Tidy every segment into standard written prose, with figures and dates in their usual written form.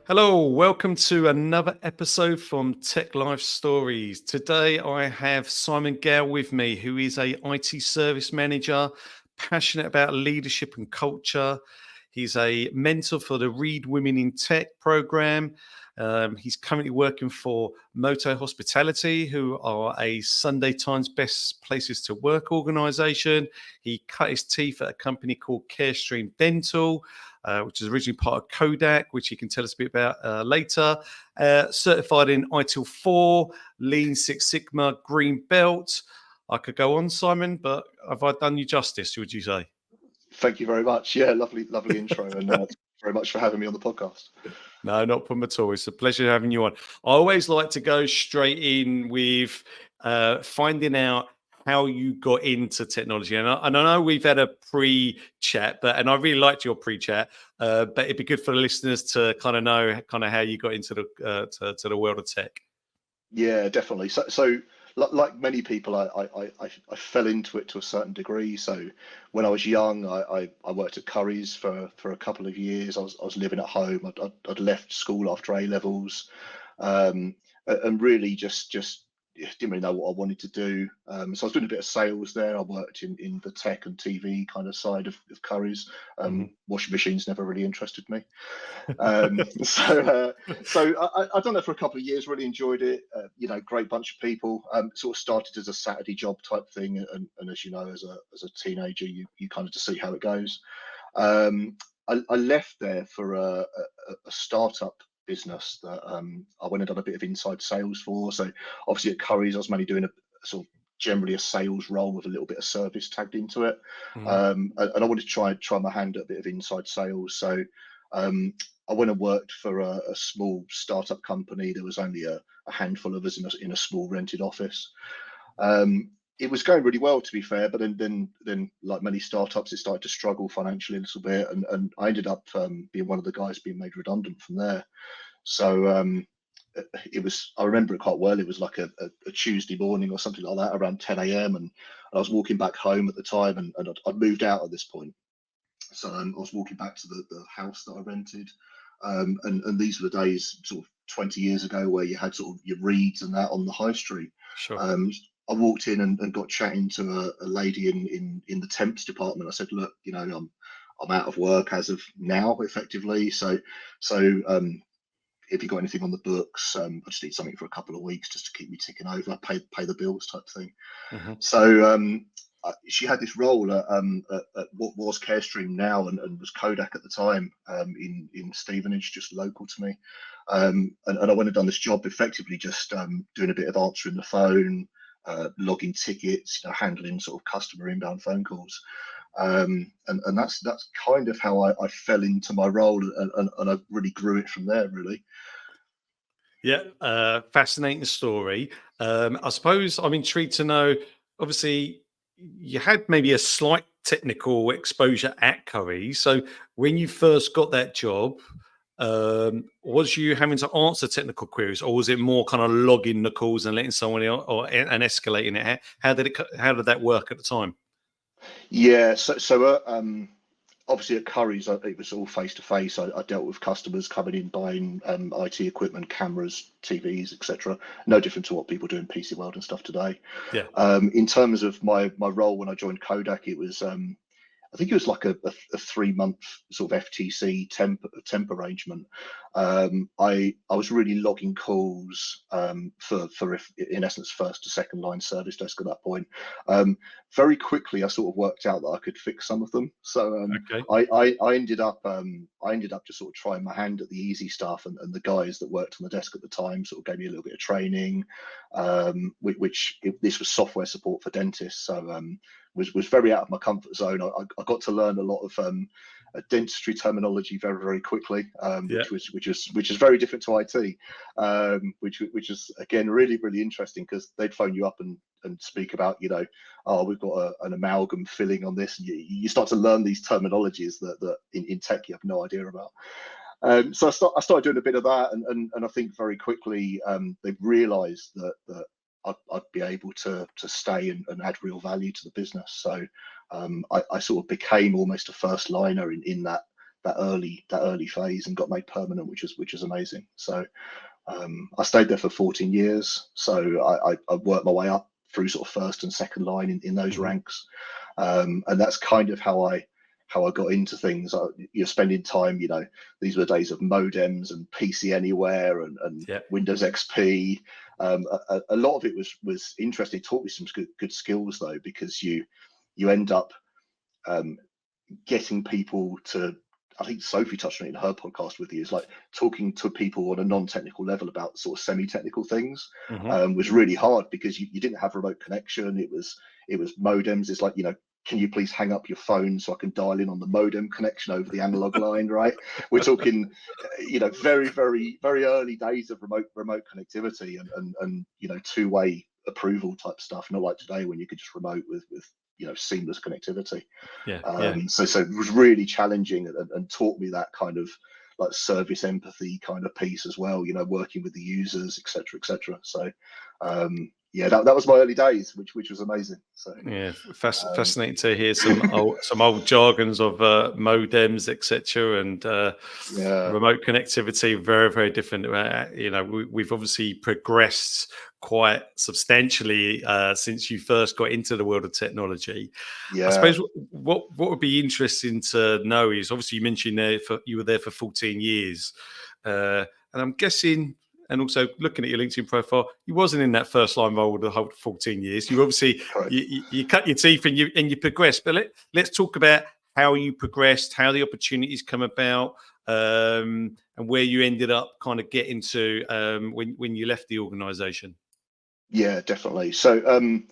Hello, welcome to another episode from Tech Life Stories. Today I have Simon Gale with me, who is a IT service manager, passionate about leadership and culture. He's a mentor for the Read Women in Tech program. He's currently working for Moto Hospitality, who are a Sunday Times Best Places to Work organization. He cut his teeth at a company called Carestream Dental, which is originally part of Kodak, which he can tell us a bit about later. Certified in ITIL 4, Lean Six Sigma, Green Belt. I could go on, Simon, but have I done you justice, would you say? Thank you very much. Yeah, lovely intro, and thank you very much for having me on the podcast. No, not a problem at all. It's a pleasure having you on. I always like to go straight in with finding out how you got into technology. And I know we've had a pre-chat, and I really liked your pre-chat, but it'd be good for the listeners to kind of know kind of how you got into the to the world of tech. Yeah, definitely. Like many people, I fell into it to a certain degree. So when I was young, I worked at Curry's for a couple of years. I was living at home. I'd left school after A levels, and really just didn't really know what I wanted to do. So I was doing a bit of sales there. I worked in the tech and TV kind of side of Curry's. Mhm. Washing machines never really interested me. I've done that for a couple of years. Really enjoyed it. Great bunch of people. Sort of started as a Saturday job type thing, and as you know, as a teenager, you kind of just see how it goes. I left there for a startup business that I went and done a bit of inside sales for. So obviously at Curry's, I was mainly doing a sort of generally a sales role with a little bit of service tagged into it. Mhm. And I wanted to try my hand at a bit of inside sales. So um, I went and worked for a small startup company. There was only a handful of us in a small rented office. It was going really well, to be fair, but then like many startups, it started to struggle financially a little bit, and I ended up being one of the guys being made redundant from there. So it was, I remember it quite well. It was like a Tuesday morning or something like that, around 10 a.m. And I was walking back home at the time, and I'd moved out at this point. So I was walking back to the house that I rented, and these were the days sort of 20 years ago where you had sort of your reads and that on the high street. Sure. I walked in and got chatting to a lady in the temps department. I said, look, I'm out of work as of now, effectively. So if you got anything on the books, I just need something for a couple of weeks just to keep me ticking over, pay the bills type thing. Mhm. So she had this role at what was Carestream now and was Kodak at the time, in Stevenage, just local to me. And I went and done this job effectively just doing a bit of answering the phone, logging tickets, handling sort of customer inbound phone calls. And that's kind of how I fell into my role, and I really grew it from there, really. Yeah, fascinating story. I suppose I'm intrigued to know. Obviously, you had maybe a slight technical exposure at Curry. So, when you first got that job, was you having to answer technical queries, or was it more kind of logging the calls and letting someone else, and escalating it? How did that work at the time? Yeah, so obviously at Curry's, it was all face to face. I dealt with customers coming in buying IT equipment, cameras, TVs, etc. No different to what people do in PC World and stuff today. Yeah. In terms of my role when I joined Kodak, it was I think it was like a 3 month sort of FTC temp arrangement. I was really logging calls for in essence first to second line service desk at that point. Very quickly, I sort of worked out that I could fix some of them. So Okay. I ended up just sort of trying my hand at the easy stuff, and the guys that worked on the desk at the time sort of gave me a little bit of training, this was software support for dentists. So was very out of my comfort zone. I got to learn a lot of dentistry terminology very quickly, Yeah. which is very different to IT, which is again really interesting because they'd phone you up and speak about, oh, we've got an amalgam filling on this, and you start to learn these terminologies that in tech you have no idea about. So I started doing a bit of that, and I think very quickly they realised that I'd be able to stay and add real value to the business. So I sort of became almost a first liner in that early phase and got made permanent, which is amazing. So I stayed there for 14 years. So I worked my way up through sort of first and second line in those Mhm. ranks, and that's kind of how I got into things. You're spending time, these were the days of modems and PC Anywhere and Yeah. Windows XP. A lot of it was interesting. It taught me some good skills though, because you end up getting people to, I think Sophie touched on it in her podcast with you, is like talking to people on a non-technical level about sort of semi-technical things, Mhm. was really hard because you didn't have remote connection. It was modems. It's like, can you please hang up your phone so I can dial in on the modem connection over the analog line, right? We're talking, very, very, very early days of remote connectivity and two-way approval type stuff, not like today when you could just remote with seamless connectivity. Yeah. Yeah. So it was really challenging and taught me that kind of like service empathy kind of piece as well, working with the users, etc. So yeah, that was my early days, which was amazing. So Yeah, fascinating to hear some old jargons of modems, etc., and yeah, remote connectivity. Very, very different. We've obviously progressed quite substantially since you first got into the world of technology. I yeah, suppose what would be interesting to know is, obviously you mentioned you were there for 14 years, and I'm guessing. And also looking at your LinkedIn profile, you wasn't in that first line role the whole 14 years. You obviously correct. you cut your teeth and you progressed. But let's talk about how you progressed, how the opportunities come about, and where you ended up kind of getting to when you left the organisation. Yeah, definitely. So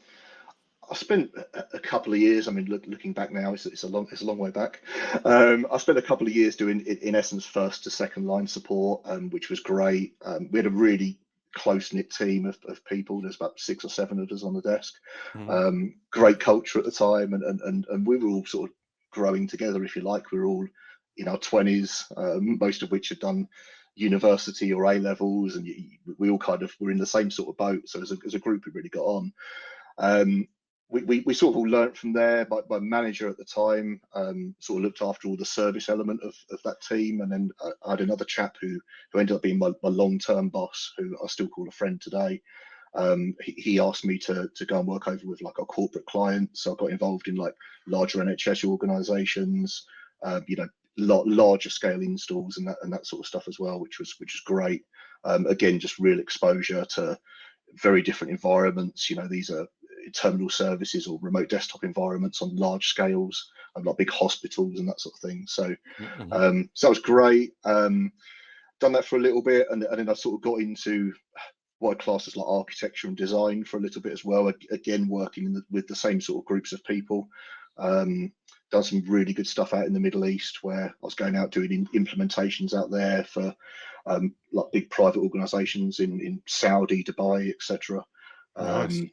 I spent a couple of years. I mean, looking back now, it's a long way back. I spent a couple of years doing, in essence, first to second line support, which was great. We had a really close knit team of people. There's about 6 or 7 of us on the desk. Mhm. Great culture at the time, and we were all sort of growing together, if you like. We were all in our 20s, most of which had done university or A levels, and we all kind of were in the same sort of boat. So as a group, we really got on. Um, we sort of all learnt from there. My manager at the time sort of looked after all the service element of that team, and then I had another chap who ended up being my long-term boss, who I still call a friend today. He asked me to go and work over with like our corporate clients, so I got involved in like larger NHS organisations, larger scale installs and that sort of stuff as well, which was great. Again, just real exposure to very different environments. These are terminal services or remote desktop environments on large scales, like big hospitals and that sort of thing. So, Mhm. so that was great. Done that for a little bit, and then I sort of got into what I class as like architecture and design for a little bit as well. Again, working with the same sort of groups of people. Done some really good stuff out in the Middle East, where I was going out doing implementations out there for like big private organisations in Saudi, Dubai, etc. Nice.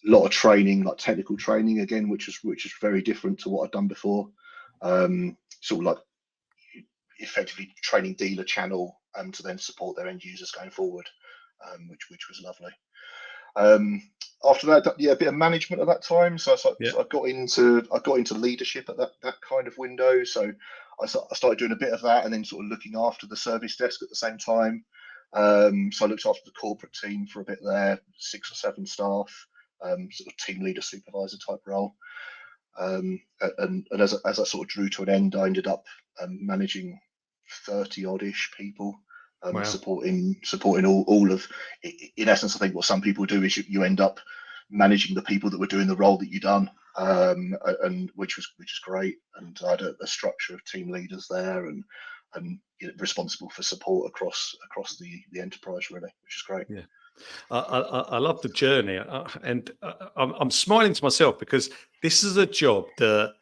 A lot of training, like technical training again, which is very different to what I'd done before. Sort of like effectively training dealer channel to then support their end users going forward, which was lovely. Um, After that, yeah, a bit of management at that time. So Yeah. I got into leadership at that kind of window. So I started doing a bit of that, and then sort of looking after the service desk at the same time. So I looked after the corporate team for a bit there, 6 or 7 staff, sort of team leader, supervisor type role. And as I sort of drew to an end, I ended up managing 30 oddish people, Wow. supporting all of. In essence, I think what some people do is you end up managing the people that were doing the role that you done, and which is great. And I had a structure of team leaders there, and responsible for support across the enterprise really, which is great. Yeah. I love the journey, and I'm smiling to myself because this is a job that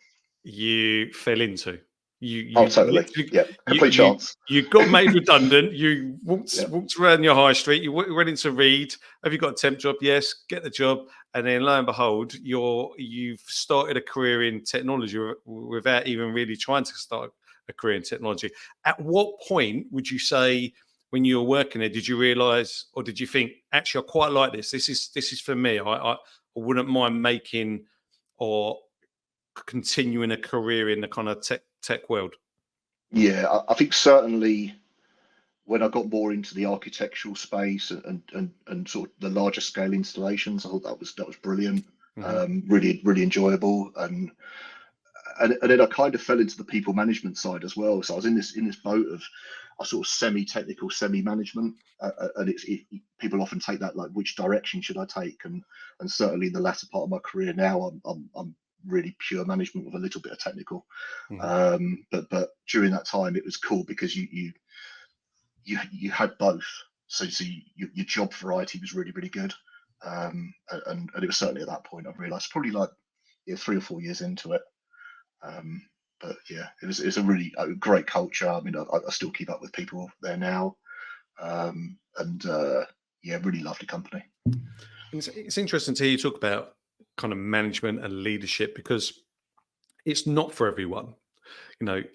you fell into. Oh, You totally. literally Yeah, you complete you chance. you got made redundant. You Yeah, walked around your high street. You went into Reed. Have you got a temp job? Yes, get the job. And then lo and behold, you've started a career in technology without even really trying to start a career in technology. At what point would you say, when you were working there, did you realize, or did you think, actually, I quite like this? This is for me. I wouldn't mind making or continuing a career in the kind of tech world. Yeah, I think certainly when I got more into the architectural space and sort of the larger scale installations, I thought that was brilliant. Hmm. Really enjoyable, and then I kind of fell into the people management side as well. So I was in this boat of a sort of semi-technical, semi-management, and people often take that like, which direction should I take? And certainly in the latter part of my career now, I'm really pure management with a little bit of technical. Hmm. But during that time, it was cool because you had both. So your job variety was really good. And it was certainly at that point I realised, probably like, yeah, 3 or 4 years into it. Um, but yeah, it's a really great culture. I mean, I still keep up with people there now, and yeah, really lovely company. It's interesting to hear you talk about kind of management and leadership because it's not for everyone.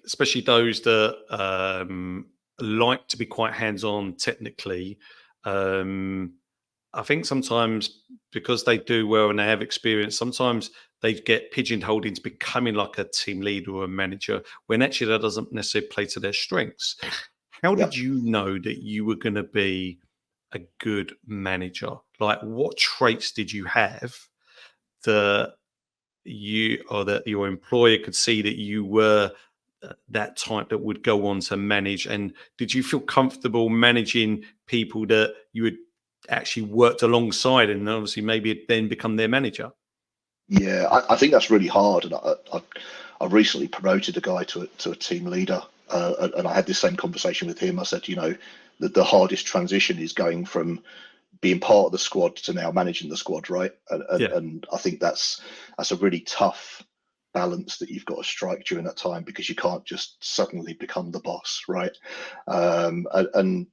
Especially those that like to be quite hands-on technically. Um, I think sometimes because they do well and they have experience, sometimes they get pigeonholed into becoming like a team leader or a manager when actually that doesn't necessarily play to their strengths. How Yeah, did you know that you were going to be a good manager? Like, what traits did you have that you or that your employer could see that you were that type that would go on to manage? And did you feel comfortable managing people that you had actually worked alongside and obviously maybe then become their manager? yeah, I think that's really hard. And I recently promoted a guy to a team leader, and I had this same conversation with him. I said, that the hardest transition is going from being part of the squad to now managing the squad, right? And, Yeah. and I think that's a really tough balance that you've got to strike during that time, because you can't just suddenly become the boss, right? And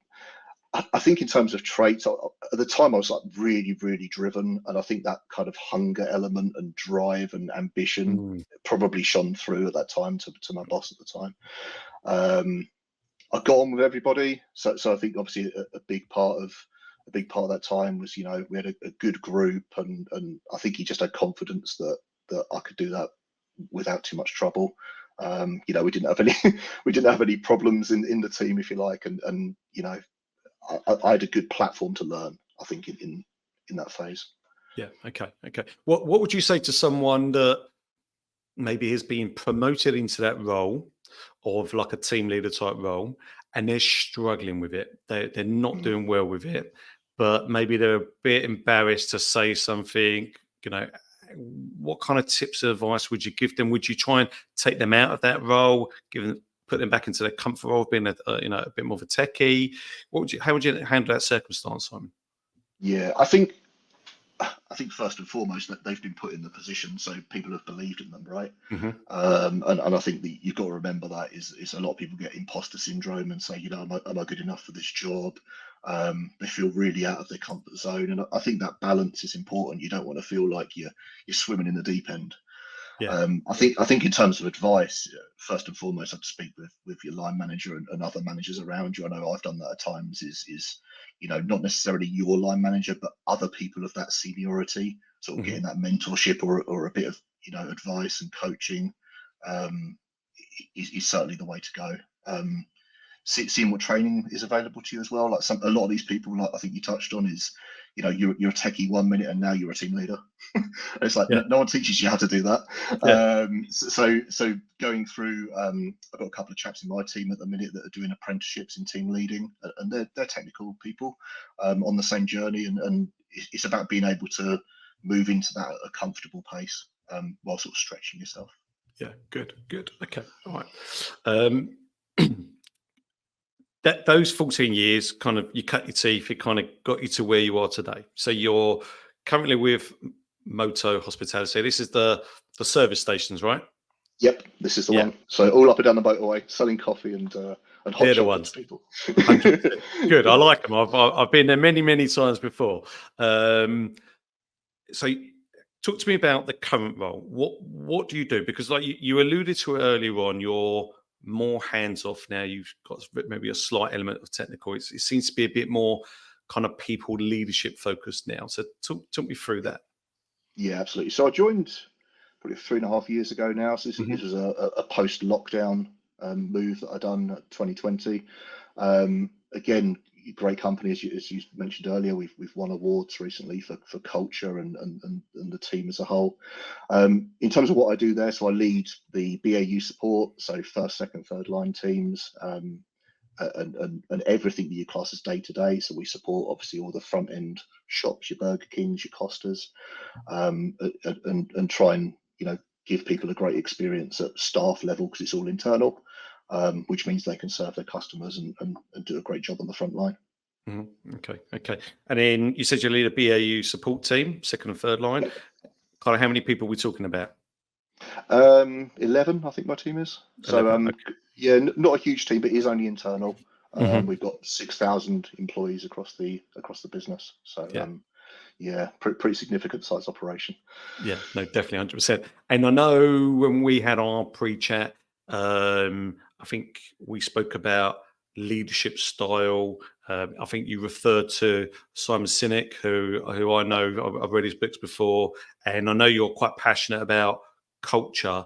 I think in terms of traits, at the time I was like really driven, and I think that kind of hunger element and drive and ambition Mm. probably shone through at that time to my boss at the time. Um, I got on with everybody, so I think obviously a big part of that time was, we had a good group, and I think he just had confidence that I could do that without too much trouble. We didn't have any we didn't have any problems in the team, if you like, and I had a good platform to learn, I think, in that phase. Yeah. Okay. Okay. What would you say to someone that maybe has been promoted into that role of like a team leader type role and they're struggling with it? They're not Mm. doing well with it, but maybe they're a bit embarrassed to say something. You know, what kind of tips or advice would you give them? Would you try and take them out of that role, put them back into their comfort role, of being a bit more of a techie? How would you handle that circumstance, Simon? Yeah, I think first and foremost that they've been put in the position, so people have believed in them, right? Hmm. And I think that you've got to remember that is a lot of people get imposter syndrome and say, am I good enough for this job? They feel really out of their comfort zone, and I think that balance is important. You don't want to feel like you're swimming in the deep end. Yeah. I think in terms of advice, first and foremost, I'd speak with your line manager and other managers around you. I know I've done that at times. Is not necessarily your line manager, but other people of that seniority, sort of Hmm. getting that mentorship or a bit of advice and coaching, um, is certainly the way to go. Seeing what training is available to you as well. Like a lot of these people, like I think you touched on, is you're a techie 1 minute and now you're a team leader. It's like Yeah. no one teaches you how to do that. Yeah. So going through, I've got a couple of chaps in my team at the minute that are doing apprenticeships in team leading, and they're technical people on the same journey, and it's about being able to move into that at a comfortable pace, while sort of stretching yourself. Yeah. Good. Good. Okay. All right. Um, that those 14 years kind of you cut your teeth, it kind of got you to where you are today. So you're currently with Moto Hospitality. This is the service stations, right? Yep, this is the Yeah, one. So all up and down the motorway, selling coffee and hot they're the chocolate to ones. people. 100%. Good. I like them. I've been there many times before. So talk to me about the current role. What do you do? Because like you alluded to it earlier on, you're more hands off now. You've got maybe a slight element of technical. It seems to be a bit more kind of people leadership focused now. So talk me through that. Yeah, absolutely. So I joined probably 3.5 years ago now. So this Hmm. was a post-lockdown move that I done at 2020. Again, great company, as you mentioned earlier. We've won awards recently for culture and the team as a whole. In terms of what I do there, so I lead the BAU support, so first, second, third line teams. And everything that you class as day to day. So we support obviously all the front end shops, your Burger Kings, your Costas, and try and give people a great experience at staff level because it's all internal, which means they can serve their customers and do a great job on the front line. Okay. And then you said you lead a BAU support team, second and third line. Kind of how many people are we talking about? 11, I think my team is. 11, So okay. yeah, not a huge team, but it is only internal. Mhm. We've got 6,000 employees across the business. So Yeah. yeah, pretty significant size operation. Yeah, no, definitely 100%. And I know when we had our pre-chat, I think we spoke about leadership style. I think you referred to Simon Sinek, who I know, I've read his books before, and I know you're quite passionate about culture.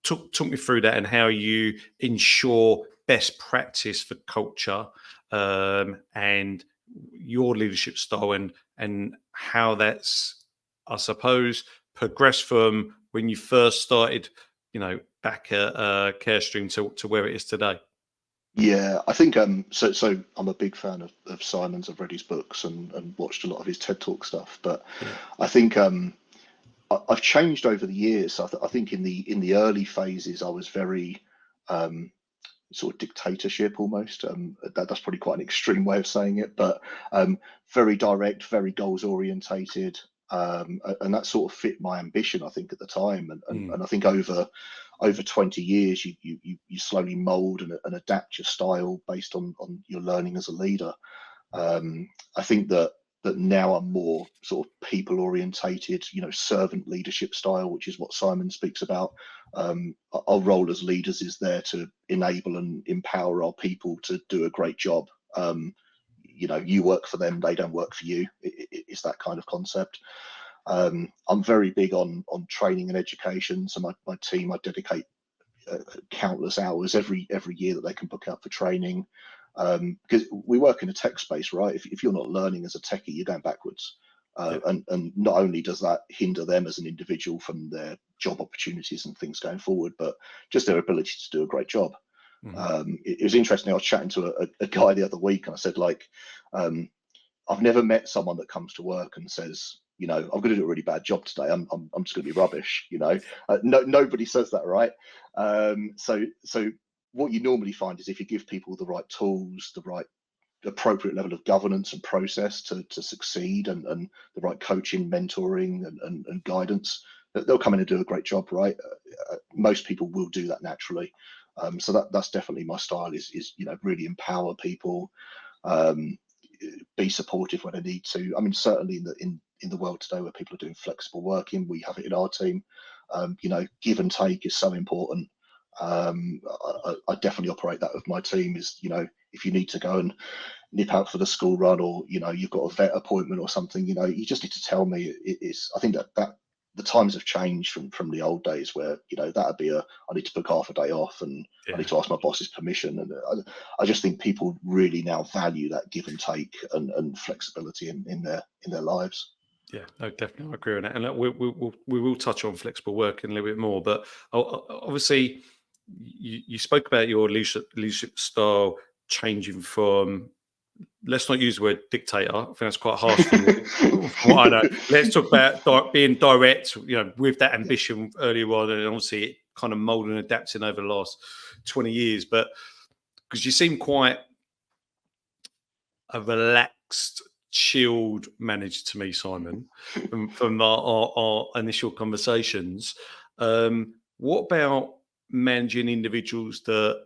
Talk me through that and how you ensure best practice for culture, and your leadership style, and how that's, I suppose, progressed from when you first started, back at Carestream to where it is today. Yeah, I think so I'm a big fan of Simon's. I've read his books and watched a lot of his TED Talk stuff. But Yeah, I think I've changed over the years. I think in the early phases I was very um, sort of dictatorship almost. That's probably quite an extreme way of saying it, but very direct, very goals orientated, and that sort of fit my ambition, I think, at the time. And I think over 20 years, you slowly mold and adapt your style based on your learning as a leader. I think that now I'm more sort of people orientated, servant leadership style, which is what Simon speaks about. Our role as leaders is there to enable and empower our people to do a great job. You work for them, they don't work for you. It's that kind of concept. I'm very big on training and education. So my team, I dedicate countless hours every year that they can book out for training, because we work in a tech space, right? If you're not learning as a techie, you're going backwards. yeah, And not only does that hinder them as an individual from their job opportunities and things going forward, but just their ability to do a great job. hmm It was interesting. I was chatting to a guy the other week, and I said, like, I've never met someone that comes to work and says, I'm going to do a really bad job today. I'm just going to be rubbish. Nobody says that, right? So what you normally find is if you give people the right tools, the right appropriate level of governance and process to succeed, and the right coaching, mentoring, and guidance, they'll come in and do a great job, right? Most people will do that naturally. So that's definitely my style. Is really empower people. Um, be supportive when I need to. I mean, certainly in the world today where people are doing flexible working, we have it in our team. Give and take is so important. I definitely operate that with my team. Is if you need to go and nip out for the school run, or you've got a vet appointment or something, you just need to tell me. I think that the times have changed from the old days where that'd be I need to book half a day off and I need yeah. to ask my boss's permission. And I just think people really now value that give and take and flexibility in their lives. Yeah, no, definitely, I agree on that. And look, we will touch on flexible work in a little bit more. But obviously, you spoke about your leadership style changing from, let's not use the word dictator. I think that's quite harsh from what I know. Let's talk about being direct, with that Yeah, ambition earlier on, and obviously it kind of molding and adapting over the last 20 years. But because you seem quite a relaxed, chilled manager to me, Simon, from our initial conversations. What about managing individuals that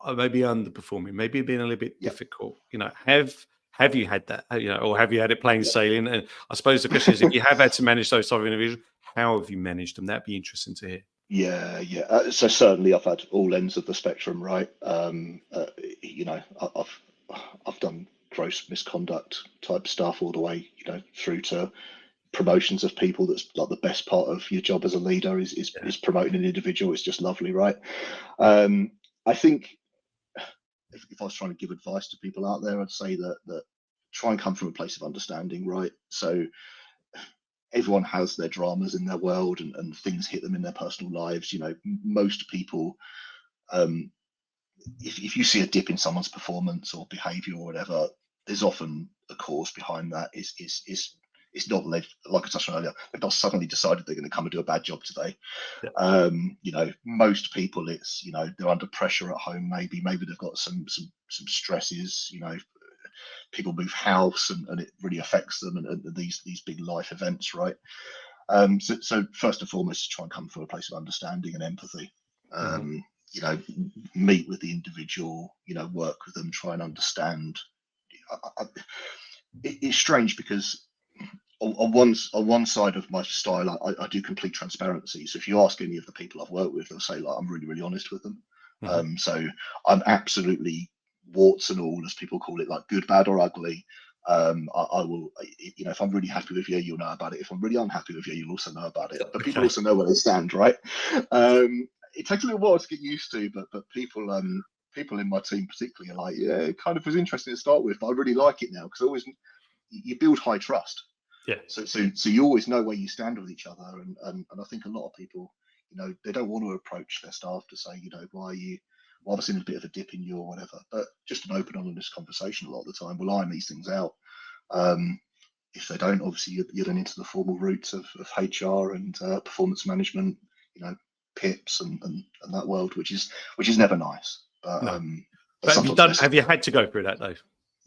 are maybe underperforming, maybe being a little bit yeah, difficult? Have you had that? Or have you had it plain yeah. sailing? And I suppose the question is, if you have had to manage those type of individuals, how have you managed them? That'd be interesting to hear. Yeah. So certainly, I've had all ends of the spectrum, right? I've done gross misconduct type stuff all the way, through to promotions of people. That's like the best part of your job as a leader is promoting an individual. It's just lovely, right? I think if I was trying to give advice to people out there, I'd say that try and come from a place of understanding, right? So everyone has their dramas in their world, and things hit them in their personal lives. Most people, if you see a dip in someone's performance or behavior or whatever, there's often a cause behind that. It's not like I touched on earlier, they've not suddenly decided they're going to come and do a bad job today. Most people, it's they're under pressure at home. Maybe they've got some stresses. People move house, and it really affects them, and these big life events, right? So first and foremost, try and come from a place of understanding and empathy. Meet with the individual, work with them, try and understand. It's strange because on one side of my style, I do complete transparency. So if you ask any of the people I've worked with, they'll say, like, I'm really, really honest with them. So I'm absolutely warts and all, as people call it, like good, bad, or ugly. I will, if I'm really happy with you, you'll know about it. If I'm really unhappy with you, you'll also know about it. But people also know where they stand, right? It takes a little while to get used to, but people in my team particularly are like, yeah, it kind of was interesting to start with, but I really like it now, because always you build high trust. Yeah. So you always know where you stand with each other, and I think a lot of people, they don't want to approach their staff to say, why I've seen a bit of a dip in you or whatever, but just an open, honest conversation a lot of the time will iron these things out. If they don't, obviously you're then into the formal routes of HR and performance management, PIPs and that world, which is never nice. But, no. But have you had to go through that though?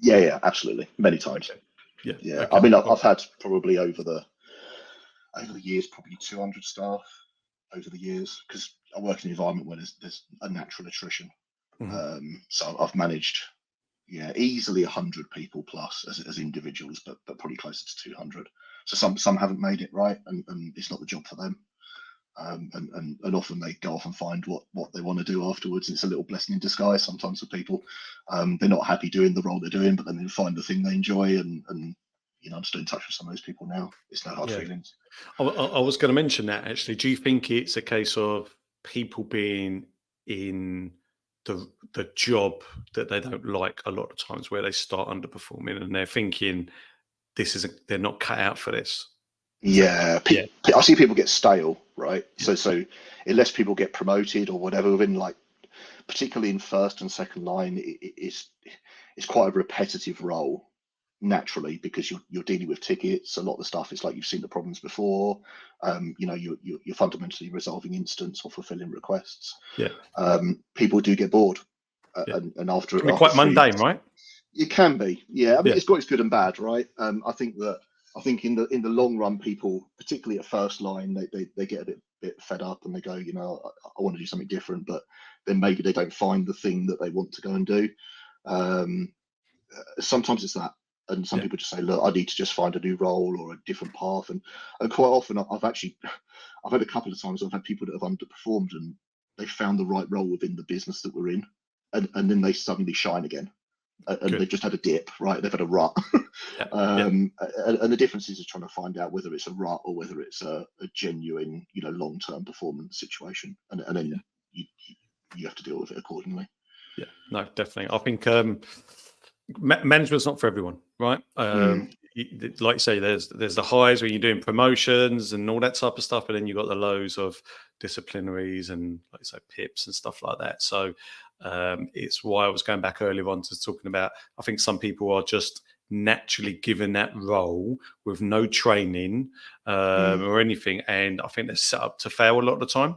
Yeah, absolutely, many times. Okay. Yeah. Okay. I mean, I've had probably over the years, probably 200 staff over the years, because I work in an environment where there's a natural attrition. So I've managed, easily 100 people plus as individuals, but probably closer to 200. So some haven't made it, right, and it's not the job for them. And often they go off and find what they want to do afterwards. It's a little blessing in disguise sometimes for people. They're not happy doing the role they're doing, but then they find the thing they enjoy, and I'm still in touch with some of those people now. It's no hard feelings. I was going to mention that, actually. Do you think it's a case of people being in the job that they don't like a lot of times, where they start underperforming and they're thinking they're not cut out for this? Yeah, I see people get stale, right? So unless people get promoted or whatever within, like, particularly in first and second line, it's quite a repetitive role naturally, because you're dealing with tickets. A lot of the stuff is like you've seen the problems before. You're fundamentally resolving incidents or fulfilling requests. People do get bored, and after quite mundane, right? It can be. I mean, it's got its good and bad, right? I think in the long run, people, particularly at first line, they get a bit fed up, and they go, I want to do something different, but then maybe they don't find the thing that they want to go and do. Sometimes it's that, and some people just say, look, I need to just find a new role or a different path. And quite often I've had a couple of times I've had people that have underperformed, and they found the right role within the business that we're in, and then they suddenly shine again. And they've just had a dip, right? They've had a rut. And the difference is trying to find out whether it's a rut or whether it's a genuine, long-term performance situation. And then you have to deal with it accordingly. Yeah, no, definitely. I think management's not for everyone, right? Like you say, there's the highs when you're doing promotions and all that type of stuff, but then you've got the lows of disciplinaries and, like you say, PIPs and stuff like that. So it's why I was going back earlier on to talking about, I think some people are just naturally given that role with no training or anything, and I think they're set up to fail a lot of the time.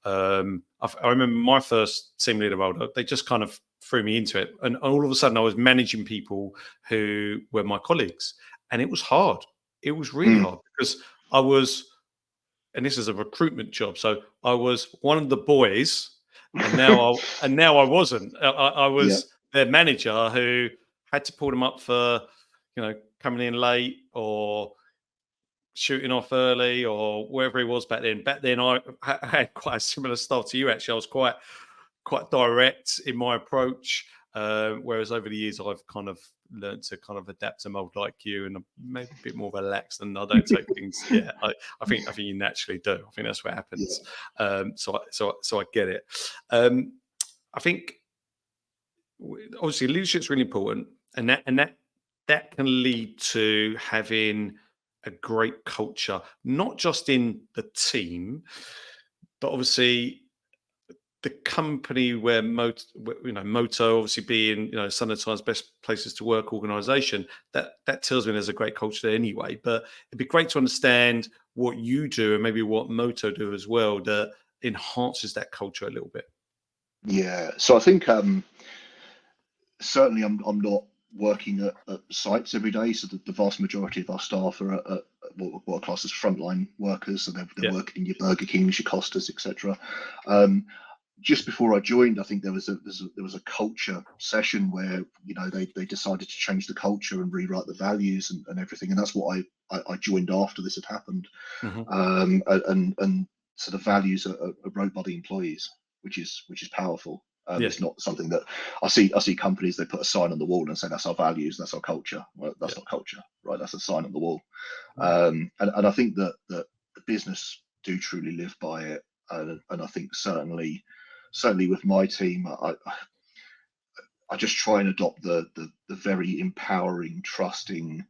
I remember my first team leader role, they just kind of threw me into it, and all of a sudden I was managing people who were my colleagues, and it was hard. It was really hard, because I was, and this is a recruitment job, so I was one of the boys, and now I wasn't. I was their manager who had to pull them up for, coming in late or shooting off early or wherever he was back then. Back then, I had quite a similar style to you. Actually, I was quite direct in my approach. Whereas over the years, I've kind of learned to kind of adapt to mold like you, and I'm maybe a bit more relaxed, and I don't take things. Yeah, I think you naturally do. I think that's what happens. Yeah. So I get it. I think obviously leadership's really important, and that can lead to having a great culture, not just in the team, but obviously the company where Moto obviously being Sanitine's best places to work organization, that tells me there's a great culture there anyway. But it'd be great to understand what you do and maybe what Moto do as well that enhances that culture a little bit. Yeah. So I think certainly I'm not working at sites every day. So the vast majority of our staff are at what are classed as frontline workers. So they're working in your Burger Kings, your Costas, etc. Just before I joined, I think there was a culture session where they decided to change the culture and rewrite the values and everything, and that's what I joined after this had happened. And so the values are wrote by the employees, which is powerful. It's not something that I see companies, they put a sign on the wall and say that's our values, that's our culture. Well, that's not culture, right? That's a sign on the wall. And I think that the business do truly live by it, and I think certainly with my team, I just try and adopt the very empowering, trusting,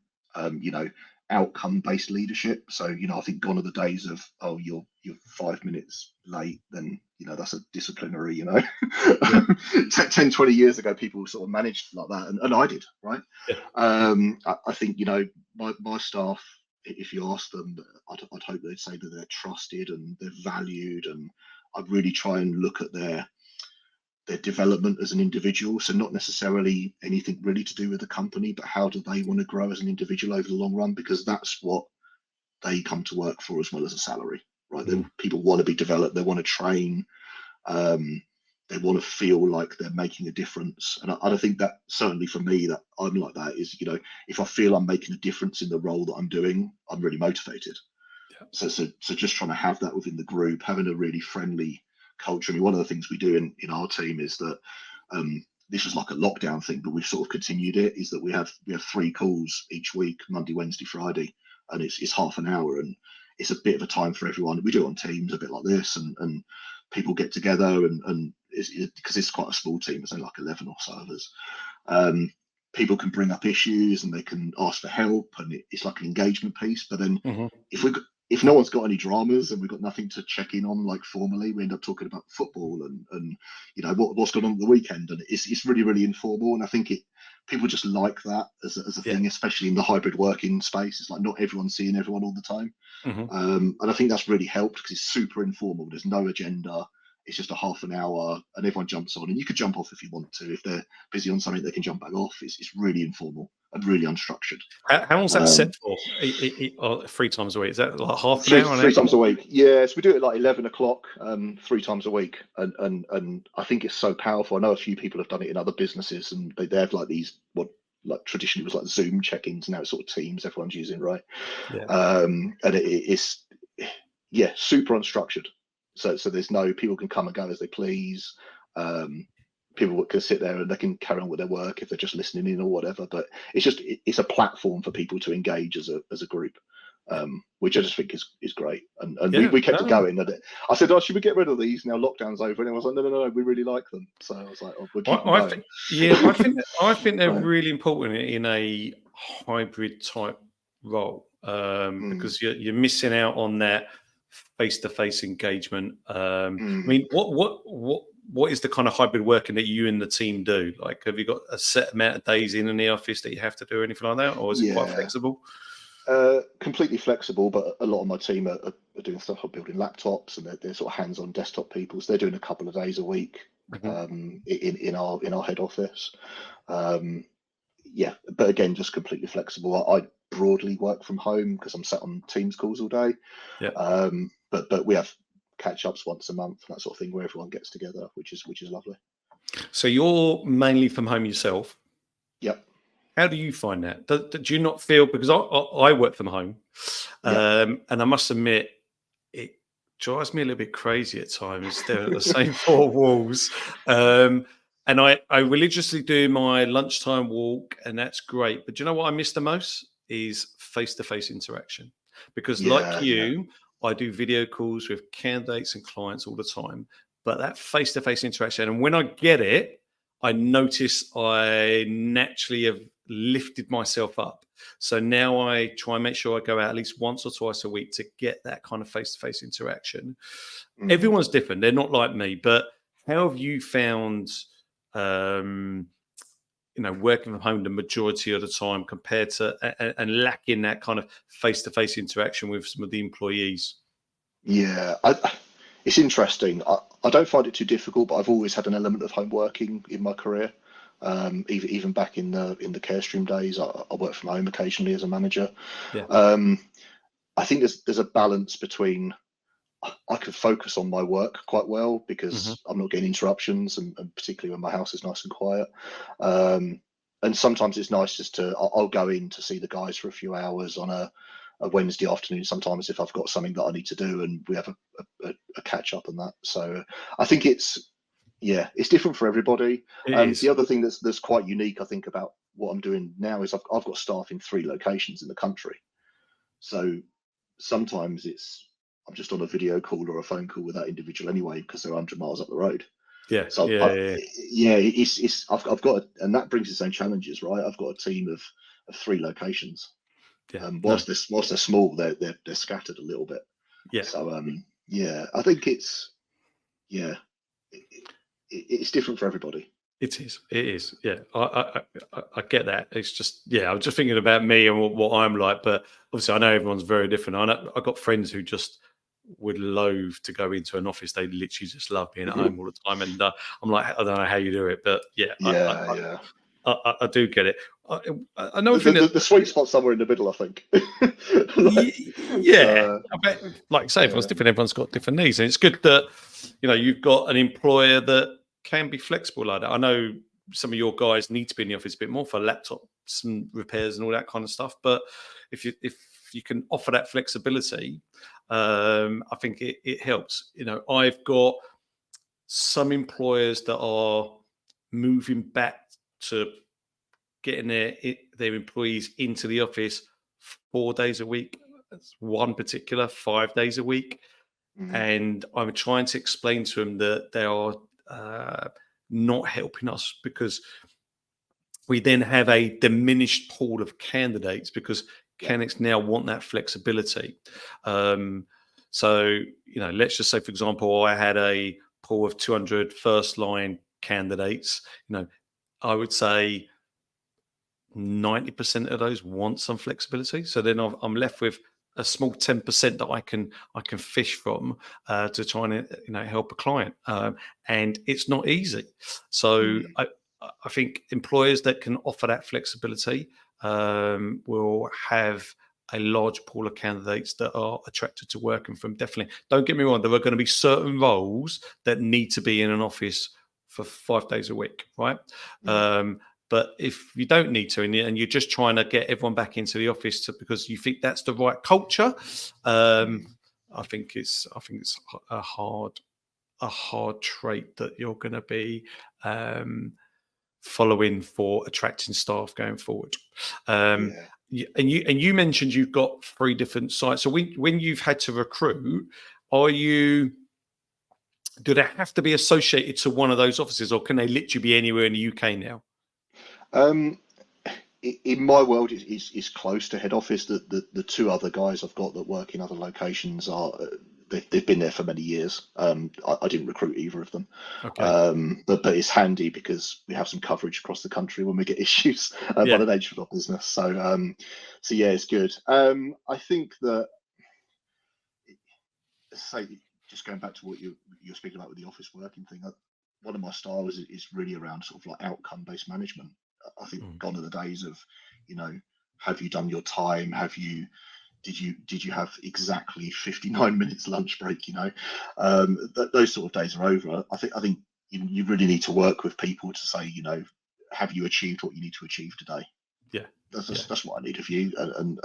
outcome-based leadership. So, I think gone are the days of, oh, you're 5 minutes late, then, that's a disciplinary, 10, 20 years ago, people sort of managed like that. And I did, right? Yeah. I think, my staff, if you ask them, I'd hope they'd say that they're trusted and they're valued. And I'd really try and look at their development as an individual. So not necessarily anything really to do with the company, but how do they want to grow as an individual over the long run? Because that's what they come to work for, as well as a salary, right? People want to be developed, they want to train, they want to feel like they're making a difference. And I think that certainly for me, that I'm like that is, if I feel I'm making a difference in the role that I'm doing, I'm really motivated. Yeah. So just trying to have that within the group, having a really friendly culture. I mean, one of the things we do in our team is that this is like a lockdown thing, but we've sort of continued it, is that we have 3 calls each week, Monday, Wednesday, Friday, and it's half an hour, and it's a bit of a time for everyone. We do it on Teams a bit like this, and people get together, and because it's quite a small team, there's only like 11 or so of us. People can bring up issues and they can ask for help, and it's like an engagement piece. But then if no one's got any dramas and we've got nothing to check in on, like formally, we end up talking about football and what's going on at the weekend, and it's really, really informal. And I think people just like that as a thing, especially in the hybrid working space. It's like not everyone's seeing everyone all the time, and I think that's really helped because it's super informal. There's no agenda. It's just a half an hour, and everyone jumps on, and you could jump off if you want to. If they're busy on something, they can jump back off. It's really informal and really unstructured. How long's that set for? 3 times a week? Is that like half an hour? 3 times a week. Yeah, so we do it at like 11 o'clock, 3 times a week, and I think it's so powerful. I know a few people have done it in other businesses, and they have like these like traditionally was like Zoom check-ins. Now it's sort of Teams everyone's using, right? Yeah. And it's super unstructured. So there's no, people can come and go as they please. People can sit there and they can carry on with their work if they're just listening in or whatever. But it's a platform for people to engage as a group, which I just think is great. And we kept it going. And I said, oh, should we get rid of these now? Lockdown's over. And I was like, no, we really like them. So I was like, oh, we'll keep them going. I think they're really important in a hybrid type role, because you're missing out on that face-to-face engagement. I mean, what is the kind of hybrid working that you and the team do? Like, have you got a set amount of days in the office that you have to do anything like that, or is it quite flexible? Completely flexible, but a lot of my team are doing stuff like building laptops, and they're sort of hands-on desktop people. So they're doing a couple of days a week in our head office. But again, just completely flexible. I broadly work from home because I'm sat on Teams calls all day. Yeah. But we have catch-ups once a month and that sort of thing where everyone gets together, which is lovely. So you're mainly from home yourself? Yep. How do you find that? Do you not feel, because I work from home, and I must admit, it drives me a little bit crazy at times staring at the same 4 walls. And I religiously do my lunchtime walk, and that's great. But do you know what I miss the most is face-to-face interaction. Because like Yeah, yeah, you, I do video calls with candidates and clients all the time. But that face-to-face interaction, and when I get it, I notice I naturally have lifted myself up. So now I try and make sure I go out at least once or twice a week to get that kind of face-to-face interaction. hmm Everyone's different. They're not like me, but how have you found um, working from home the majority of the time compared to and lacking that kind of face-to-face interaction with some of the employees? yeah. It's interesting. I don't find it too difficult, but I've always had an element of home working in my career. Even back in the Carestream days, I worked from home occasionally as a manager. Yeah. Um, I think there's a balance between I can focus on my work quite well Hmm. because I'm not getting interruptions, and particularly when my house is nice and quiet. Um, and sometimes it's nice just to I'll go in to see the guys for a few hours on a Wednesday afternoon. Sometimes if I've got something that I need to do, and we have a catch up and that. So I think it's different for everybody. It The is. other thing that's quite unique, I think, about what I'm doing now is I've got staff in 3 locations in the country. So sometimes I'm just on a video call or a phone call with that individual anyway because they're 100 miles up the road. Yeah. So Yeah. Yeah. yeah, I've got and that brings its own challenges, right? I've got a team of 3 locations. Yeah. No. Whilst they're small, they're scattered a little bit. Yeah. So yeah, I think yeah, it's different for everybody. It is. It is. Yeah, I get that. It's just, yeah, I'm just thinking about me and what I'm like, but obviously I know everyone's very different. I know I've got friends who just would loathe to go into an office. They literally just love being at home all the time, and I'm like, I don't know how you do it, but yeah, Yeah, yeah. I do get it. I, Another The, thing the, that, the the sweet spot somewhere in the middle, I think. yeah, uh, I bet, like I say, everyone's yeah, different. Everyone's got different needs, and it's good that you've got an employer that can be flexible like that. I know some of your guys need to be in the office a bit more for laptops and repairs and all that kind of stuff. But if you can offer that flexibility, I think it helps. I've got some employers that are moving back to getting their employees into the office 4 days a week. That's one particular 5 days a week, mm, and I'm trying to explain to them that they are uh, not helping us because we then have a diminished pool of candidates because yeah, candidates now want that flexibility. Um, so, let's just say, for example, I had a pool of 200 first line candidates. I would say 90% of those want some flexibility. So then I'm left with a small 10% that I can fish from to try and help a client, and it's not easy. So mm, I think employers that can offer that flexibility will have a large pool of candidates that are attracted to working from. Definitely, don't get me wrong. There are going to be certain roles that need to be in an office for 5 days a week, right? mm, Um, but if you don't need to, and you're just trying to get everyone back into the office because you think that's the right culture, um, mm, I think it's a hard trait that you're going to be um, following for attracting staff going forward. Um, yeah. and you mentioned you've got 3 different sites. So when you've had to recruit, are you do they have to be associated to one of those offices, or can they literally be anywhere in the UK now? Um, in my world, it's close to head office. The 2 other guys I've got that work in other locations they've been there for many years. I didn't recruit either of them, Okay. but it's handy because we have some coverage across the country when we get issues by Yeah. the nature of our business. So yeah, it's good. I think that say just going back to what you're speaking about with the office working thing. One of my styles is really around sort of like outcome based management. I think Mm. gone are the days of, you know, have you done your time? Did you have exactly 59 minutes lunch break? Those sort of days are over. I think you really need to work with people to say, have you achieved what you need to achieve today? Yeah. Yeah. That's what I need of you, and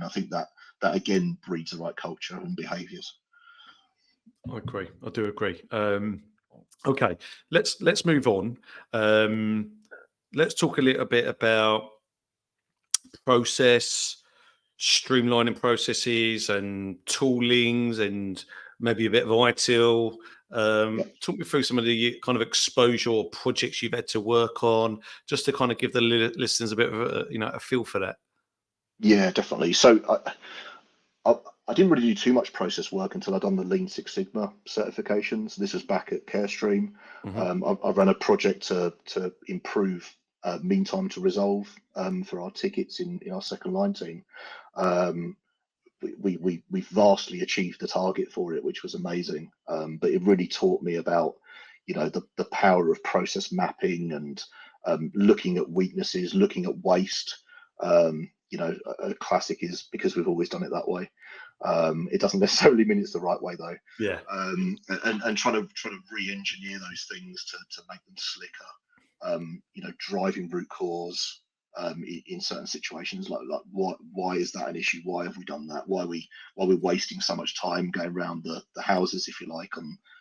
I think that again breeds the right culture and behaviours. I agree. I do agree. Okay, let's move on. Um, let's talk a little bit about process, streamlining processes and toolings, and maybe a bit of ITIL. Yeah. Talk me through some of the kind of exposure or projects you've had to work on, just to kind of give the listeners a bit of a feel for that. Yeah, definitely. So I, I didn't really do too much process work until I'd done the Lean Six Sigma certifications. This was back at Carestream. Hmm. I ran a project to improve mean time to resolve for our tickets in our second line team. Um, we vastly achieved the target for it, which was amazing. But it really taught me about, the power of process mapping and looking at weaknesses, looking at waste. A classic is because we've always done it that way. It doesn't necessarily mean it's the right way though. Yeah. And trying to re-engineer those things to make them slicker. Driving root cause in certain situations, like why is that an issue? Why have we done that? Why we're wasting so much time going around the houses, if you like,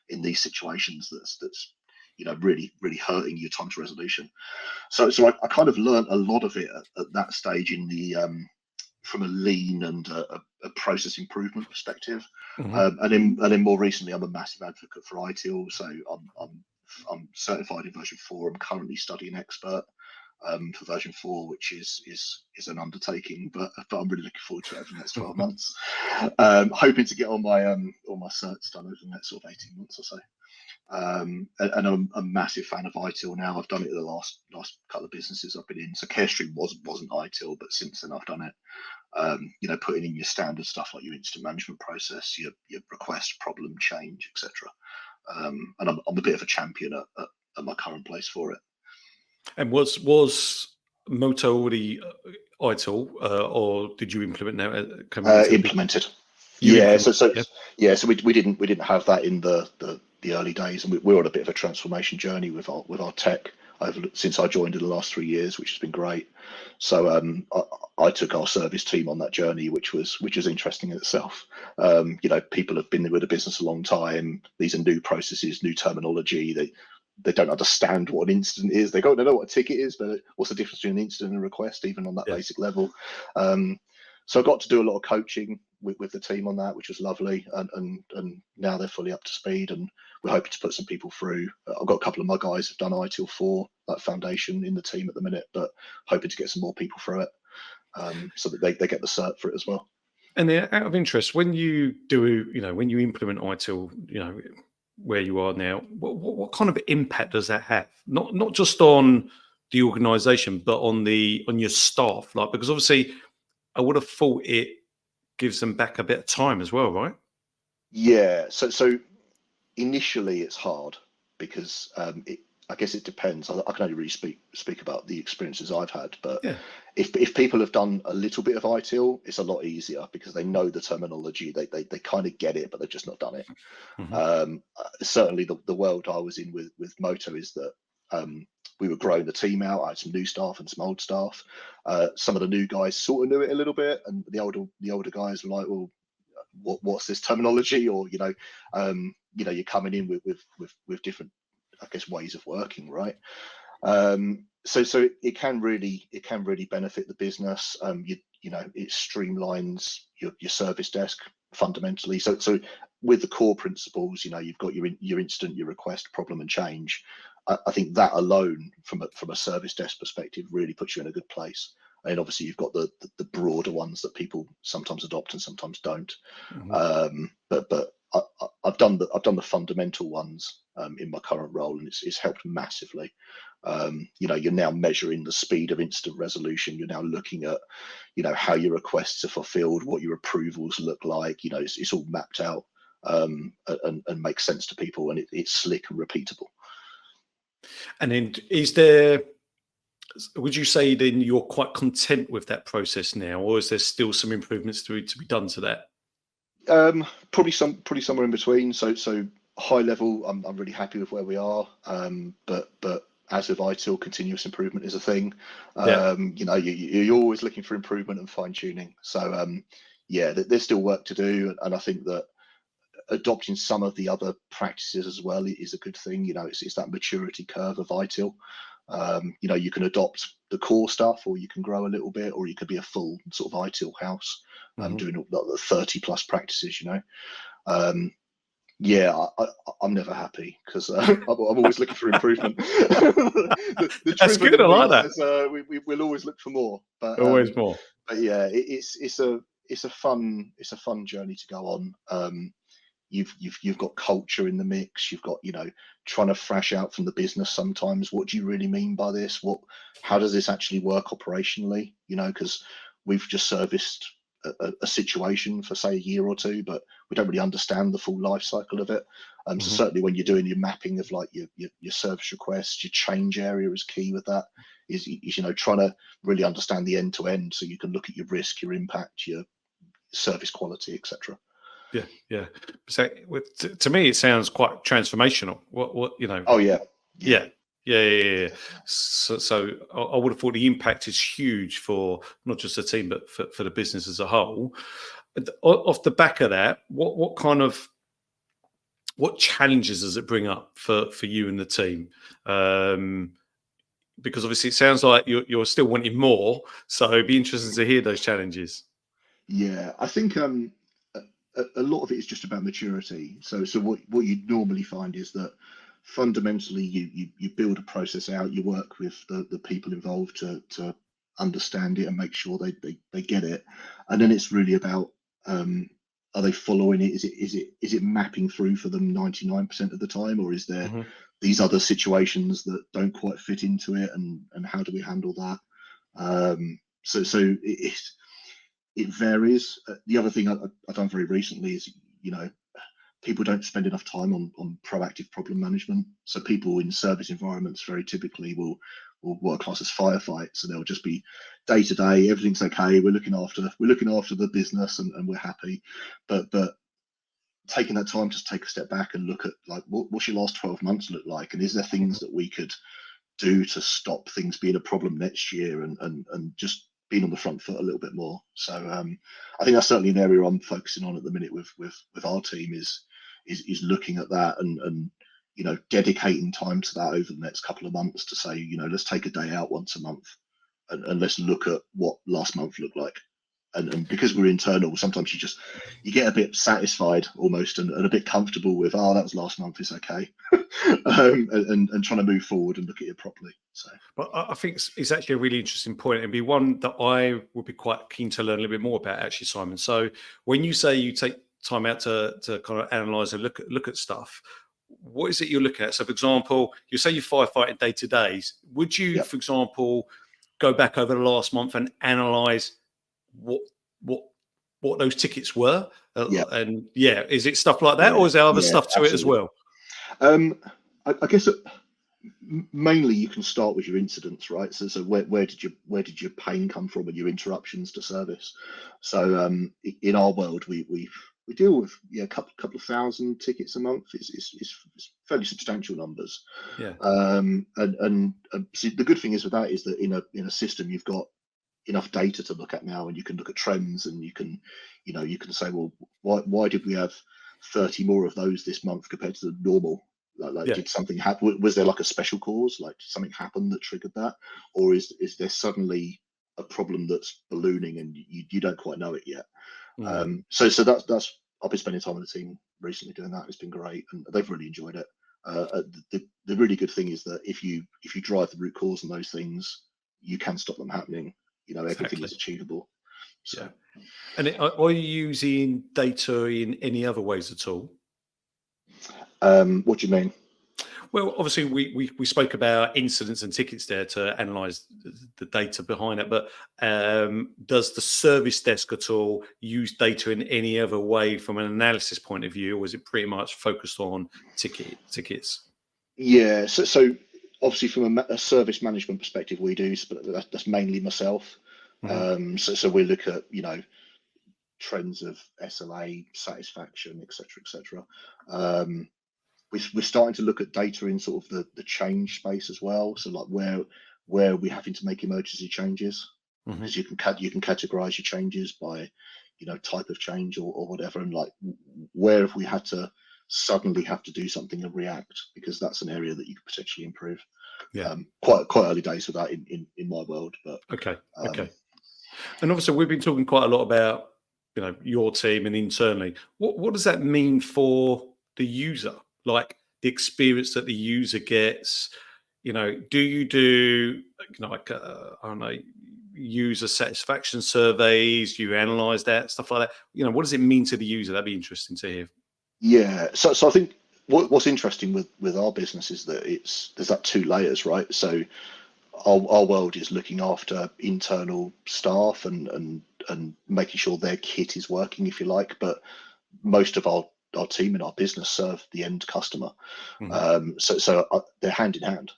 in these situations that's really hurting your time to resolution. So I kind of learned a lot of it at that stage in the from a lean and a process improvement perspective. Hmm. And then more recently, I'm a massive advocate for ITIL. So I'm certified in version 4. I'm currently studying expert for version 4, which is an undertaking, but I'm really looking forward to it over the next 12 months. Hoping to get all my certs done over the next sort of 18 months or so. And I'm a massive fan of ITIL now. I've done it the last couple of businesses I've been in. So Carestream wasn't ITIL, but since then I've done it. Putting in your standard stuff like your incident management process, your request, problem, change, etc. And I'm a bit of a champion at my current place for it. And was Moto already ITIL, or did you implement now coming into the business? Implemented. You Yeah, implemented, so yeah. yeah, so we didn't have that in the early days, and we're on a bit of a transformation journey with our tech over since I joined in the last 3 years, which has been great. So I took our service team on that journey, which was interesting in itself. People have been with the business a long time. These are new processes, new terminology. They don't understand what an incident is. They don't know what a ticket is, but what's the difference between an incident and a request, even on that Yeah. basic level? So I got to do a lot of coaching with the team on that, which was lovely. And now they're fully up to speed, and we're hoping to put some people through. I've got a couple of my guys who've done ITIL 4, that foundation in the team at the minute, but hoping to get some more people through it so that they get the cert for it as well. And then out of interest, when you do, when you implement ITIL, where you are now, what kind of impact does that have? Not just on the organisation, but on your staff. Like, because obviously, I would have thought it gives them back a bit of time as well, right? Yeah. So initially it's hard because I guess it depends. I can only really speak about the experiences I've had, but Yeah. if people have done a little bit of ITIL, it's a lot easier because they know the terminology. They kind of get it, but they've just not done it. Hmm. Certainly, the world I was in with Moto is that we were growing the team out. I had some new staff and some old staff. Some of the new guys sort of knew it a little bit, and the older guys were like, "Well, what's this terminology?" Or you're coming in with different, I guess, ways of working, right? So it can really benefit the business. It streamlines your service desk fundamentally. So with the core principles, you've got your incident, your request, problem, and change. I think that alone, from a service desk perspective, really puts you in a good place. And obviously, you've got the broader ones that people sometimes adopt and sometimes don't. Hmm. But I've done the fundamental ones in my current role, and it's helped massively. You're now measuring the speed of instant resolution. You're now looking at, how your requests are fulfilled, what your approvals look like. It's all mapped out and makes sense to people, and it's slick and repeatable. And then, would you say then you're quite content with that process now, or is there still some improvements to be done to that? Probably somewhere in between. So high level, I'm really happy with where we are. But as with ITIL, continuous improvement is a thing. Yeah. You're always looking for improvement and fine tuning. So yeah, there's still work to do, and I think that adopting some of the other practices as well is a good thing. It's that maturity curve of ITIL. You can adopt the core stuff, or you can grow a little bit, or you could be a full sort of ITIL house, doing the 30 plus practices. Yeah, I'm never happy because I'm always looking for improvement. The That's driven good. I in me like that. says we'll always look for more. Always more. But yeah, it's a fun journey to go on. You've got culture in the mix. You've got trying to thrash out from the business sometimes. What do you really mean by this? How does this actually work operationally? Because we've just serviced a situation for say a year or two, but we don't really understand the full life cycle of it. So certainly when you're doing your mapping of like your service requests, your change area is key with that. Is trying to really understand the end to end, so you can look at your risk, your impact, your service quality, etc. Yeah. So to me, it sounds quite transformational. What Oh yeah. Yeah. So I would have thought the impact is huge for not just the team, but for the business as a whole. Off the back of that, what challenges does it bring up for you and the team? Because obviously it sounds like you're still wanting more. So it'd be interesting to hear those challenges. Yeah, I think a lot of it is just about maturity. So what you normally find is that fundamentally you build a process out, you work with the people involved to understand it and make sure they get it, and then it's really about are they following it? Is it mapping through for them 99% of the time, or is there these other situations that don't quite fit into it, and how do we handle that? So it varies. The other thing I've done very recently is, people don't spend enough time on proactive problem management. So people in service environments very typically will work class as firefights, so they'll just be day to day, everything's okay, we're looking after the business, and we're happy. But taking that time to take a step back and look at like what's your last 12 months look like, and is there things that we could do to stop things being a problem next year, and just being on the front foot a little bit more. So I think that's certainly an area I'm focusing on at the minute with our team is looking at that, and dedicating time to that over the next couple of months to say, let's take a day out once a month, and let's look at what last month looked like. And because we're internal, sometimes you get a bit satisfied almost, and a bit comfortable with, oh, that was last month, it's okay. And trying to move forward and look at it properly. So, but I think it's actually a really interesting point, and be one that I would be quite keen to learn a little bit more about, actually, Simon. So when you say you take time out to kind of analyze and look at stuff, what is it you're looking at? So, for example, you say you're firefighting day to days. Would you, yep. for example, go back over the last month and analyze what those tickets were? And is it stuff like that, or is there other stuff to it as well? I guess mainly you can start with your incidents, right? So where did your pain come from and your interruptions to service? So in our world, we deal with a couple of thousand tickets a month. It's fairly substantial numbers. Yeah. And see, the good thing is with that is that in a system you've got enough data to look at now, and you can look at trends, and you can say, well, why did we have 30 more of those this month compared to the normal? Did something happen? Was there like a special cause, like something happened that triggered that, or is there suddenly a problem that's ballooning and you don't quite know it yet? So that's I've been spending time with the team recently doing that. It's been great, and they've really enjoyed it. The really good thing is that if you drive the root cause on those things, you can stop them happening. Everything is achievable. So, and are you using data in any other ways at all? What do you mean? Well, obviously, we spoke about incidents and tickets there to analyse the data behind it, but does the service desk at all use data in any other way from an analysis point of view, or is it pretty much focused on tickets? Yeah, so obviously from a service management perspective, we do, but that's mainly myself. So we look at trends of SLA, satisfaction, etc. We're starting to look at data in sort of the change space as well. So like where we're having to make emergency changes, because you can categorize your changes by type of change or whatever, and like where have we had to suddenly have to do something and react, because that's an area that you could potentially improve. Yeah. Quite early days with that in my world, but Okay. And obviously, we've been talking quite a lot about your team and internally. What does that mean for the user? Like the experience that the user gets. Do you do like I don't know, user satisfaction surveys? Do you analyze that stuff like that? What does it mean to the user? That'd be interesting to hear. Yeah, so I think what's interesting with our business is that there's that two layers, right? So our world is looking after internal staff and making sure their kit is working, if you like, but most of our team and our business serve the end customer. So they're hand in hand.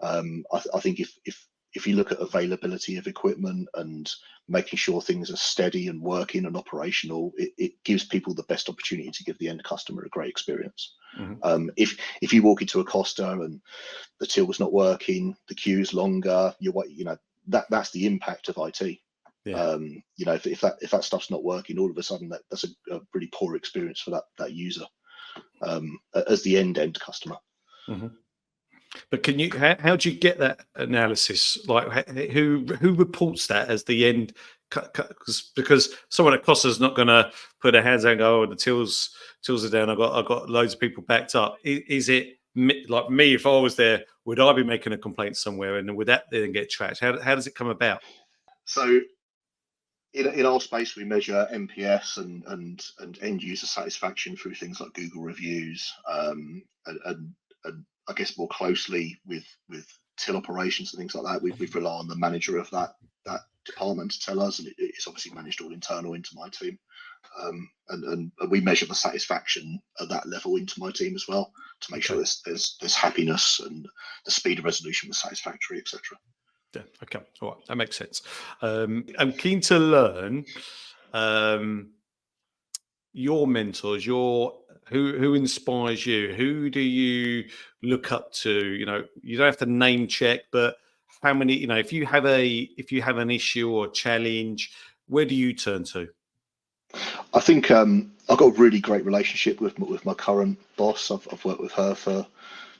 I think if you look at availability of equipment and making sure things are steady and working and operational, it gives people the best opportunity to give the end customer a great experience. If you walk into a Costa and the till's not working, the queue's longer, that's the impact of IT. Yeah. If that stuff's not working, all of a sudden that's a pretty poor experience for that user as the end customer. But can you? How do you get that analysis? Like, who reports that as the end? Because someone at Costa's not going to put their hands out and go, "Oh, the tills are down. I've got loads of people backed up." Is it like me? If I was there, would I be making a complaint somewhere, and would that then get tracked? How does it come about? So in our space, we measure NPS and end user satisfaction through things like Google reviews, and I guess more closely with till operations and things like that. We rely on the manager of that department to tell us, and it's obviously managed all internal into my team. And we measure the satisfaction at that level into my team as well to make sure there's happiness and the speed of resolution was satisfactory, etc. Yeah. Okay. All right. That makes sense. I'm keen to learn your mentors, who inspires you. Who do you look up to? You don't have to name check, but how many? If you have an issue or challenge, where do you turn to? I think I've got a really great relationship with my current boss. I've worked with her for a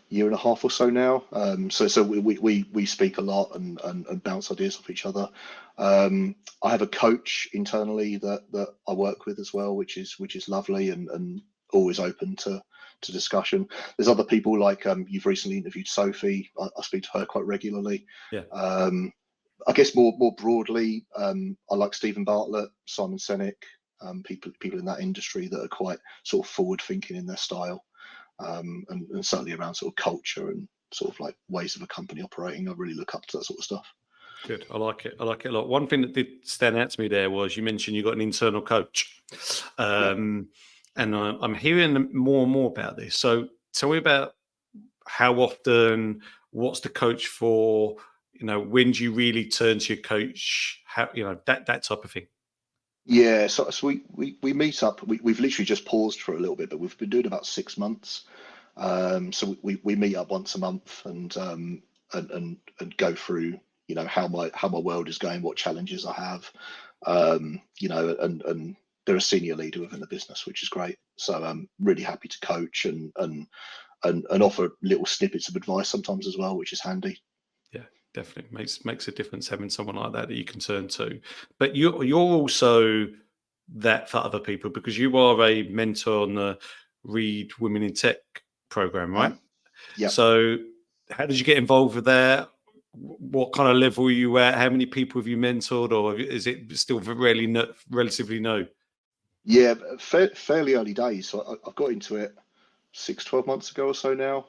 year and a half or so now. So we speak a lot and bounce ideas off each other. I have a coach internally that I work with as well, which is lovely and always open to discussion. There's other people like you've recently interviewed Sophie. I speak to her quite regularly. Yeah. I guess more broadly, I like Stephen Bartlett, Simon Sinek, people in that industry that are quite sort of forward thinking in their style. And certainly around sort of culture and sort of like ways of a company operating. I really look up to that sort of stuff. Good. I like it. I like it a lot. One thing that did stand out to me there was you mentioned you got an internal coach. And I'm hearing more and more about this. So tell me about how often, what's the coach for? When do you really turn to your coach? How, that type of thing. Yeah, so we meet up. We've literally just paused for a little bit, but we've been doing about 6 months. So we meet up once a month and go through how my world is going, what challenges I have, and they're a senior leader within the business, which is great. So I'm really happy to coach and offer little snippets of advice sometimes as well, which is handy. Yeah, definitely makes a difference having someone like that you can turn to. But you're also that for other people because you are a mentor on the Read Women in Tech program, right? Yeah. So how did you get involved with that? What kind of level are you at? How many people have you mentored, or is it still relatively new? Yeah, fairly early days. So I've got into it 12 months ago or so now.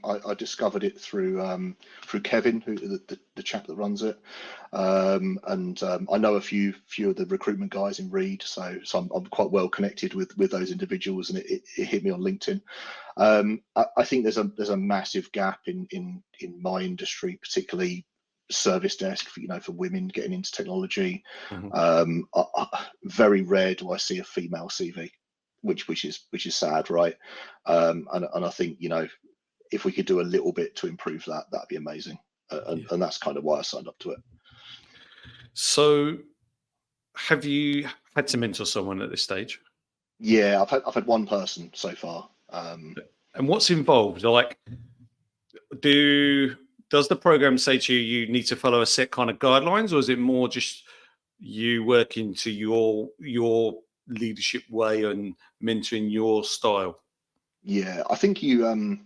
I discovered it through Kevin, who the chap that runs it, and I know a few of the recruitment guys in Reed, so I'm quite well connected with those individuals, and it hit me on LinkedIn. I think there's a massive gap in my industry, particularly service desk for women getting into technology. Very rare do I see a female CV, which is sad, right? And I think if we could do a little bit to improve that, that'd be amazing. And that's kind of why I signed up to it. So have you had to mentor someone at this stage? Yeah, I've had one person so far. And what's involved? Like, does the program say to you you need to follow a set kind of guidelines, or is it more just you working to your leadership way and mentoring your style? Yeah, I think you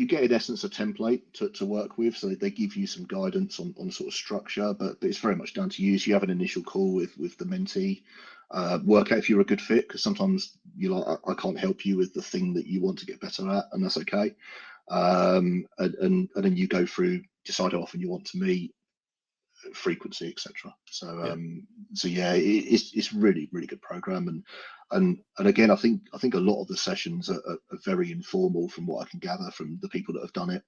get in essence a template to work with, so they give you some guidance on sort of structure, but it's very much down to you. So you have an initial call with the mentee, work out if you're a good fit, because sometimes you're like, I can't help you with the thing that you want to get better at, and that's okay. And then you go through, decide how often you want to meet, frequency, etc. Yeah. So yeah, it's really good program, and again, I think a lot of the sessions are very informal from what I can gather from the people that have done it.